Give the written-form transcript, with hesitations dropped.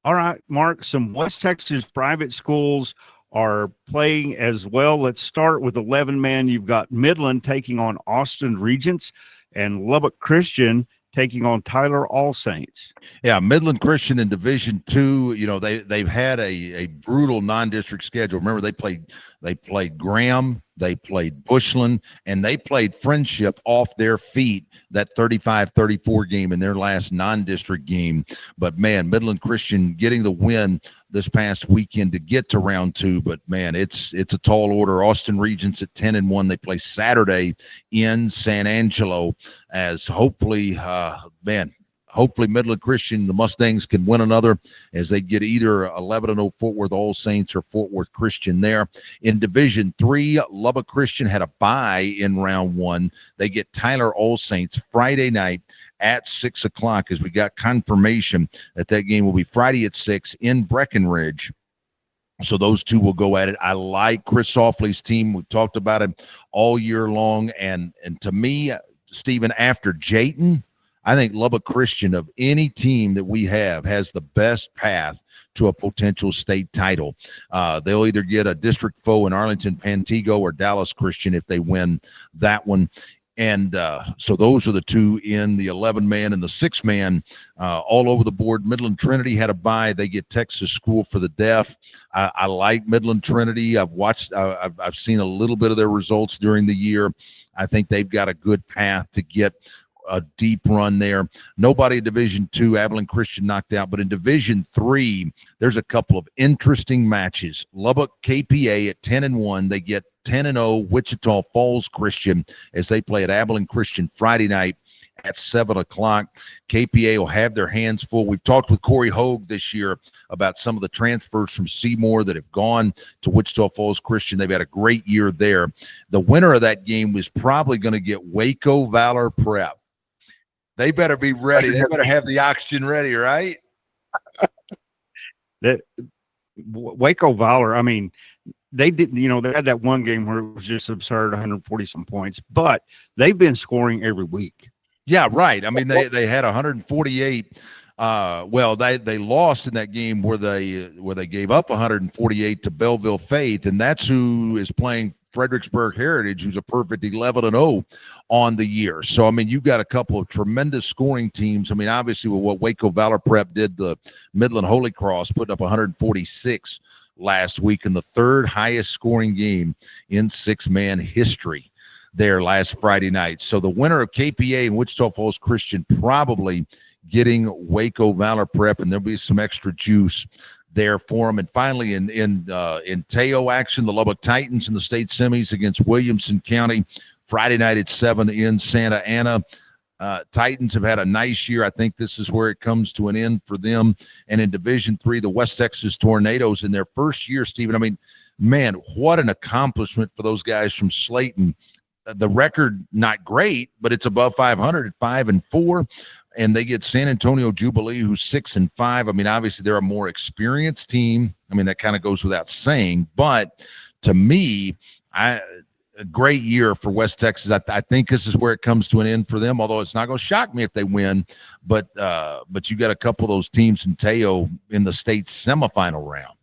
All right, Mark, some West Texas private schools are playing as well. Let's start with 11-man. You've got Midland taking on Austin Regents and Lubbock Christian taking on Tyler All Saints. Yeah, Midland Christian in Division II, they've had a brutal non-district schedule. Remember, they played Graham, they played Bushland, and they played Friendship off their feet, that 35-34 game in their last non-district game. But, man, Midland Christian getting the win this past weekend to get to round 2. But, man, it's a tall order. Austin Regents at 10-1. They play Saturday in San Angelo as hopefully Midland Christian, the Mustangs, can win another as they get either 11-0 Fort Worth All Saints or Fort Worth Christian there. In Division III, Lubbock Christian had a bye in round 1. They get Tyler All Saints Friday night at 6 o'clock as we got confirmation that game will be Friday at 6 in Breckenridge. So those two will go at it. I like Chris Softly's team. We've talked about him all year long. And to me, Stephen, after Jayton, I think Lubbock Christian, of any team that we have, has the best path to a potential state title. They'll either get a district foe in Arlington Pantego or Dallas Christian if they win that one. And so those are the two in the 11-man and the 6-man all over the board. Midland Trinity had a bye. They get Texas School for the Deaf. I like Midland Trinity. I've seen a little bit of their results during the year. I think they've got a good path to get a deep run there. Nobody in Division II, Abilene Christian knocked out, but in Division III, there's a couple of interesting matches. Lubbock KPA at 10-1. They get 10-0 Wichita Falls Christian as they play at Abilene Christian Friday night at 7 o'clock. KPA will have their hands full. We've talked with Corey Hogue this year about some of the transfers from Seymour that have gone to Wichita Falls Christian. They've had a great year there. The winner of that game was probably going to get Waco Valor Prep. They better be ready. They better have the oxygen ready, right? That Waco Valor, I mean, they didn't, they had that one game where it was just absurd, 140 some points, but they've been scoring every week. Yeah, right. I mean, they had 148. They lost in that game where they gave up 148 to Belleville Faith, and that's who is playing Fredericksburg Heritage, who's a perfect 11-0 on the year. So, I mean, you've got a couple of tremendous scoring teams. I mean, obviously, with what Waco Valor Prep did, the Midland Holy Cross putting up 146 last week in the third highest scoring game in 6-man history there last Friday night. So the winner of KPA and Wichita Falls Christian probably getting Waco Valor Prep, and there'll be some extra juice there for them. And finally, in Teo action, the Lubbock Titans in the state semis against Williamson County Friday night at 7 in Santa Ana. Titans have had a nice year. I think this is where it comes to an end for them. And in Division III, the West Texas Tornadoes in their first year, Stephen, I mean, man, what an accomplishment for those guys from Slayton. The record, not great, but it's above 500 at 5-4. And they get San Antonio Jubilee, who's 6-5. I mean, obviously, they're a more experienced team. I mean, that kind of goes without saying. But to me, a great year for West Texas. I think this is where it comes to an end for them, although it's not going to shock me if they win. But you got a couple of those teams in Teo in the state semifinal round.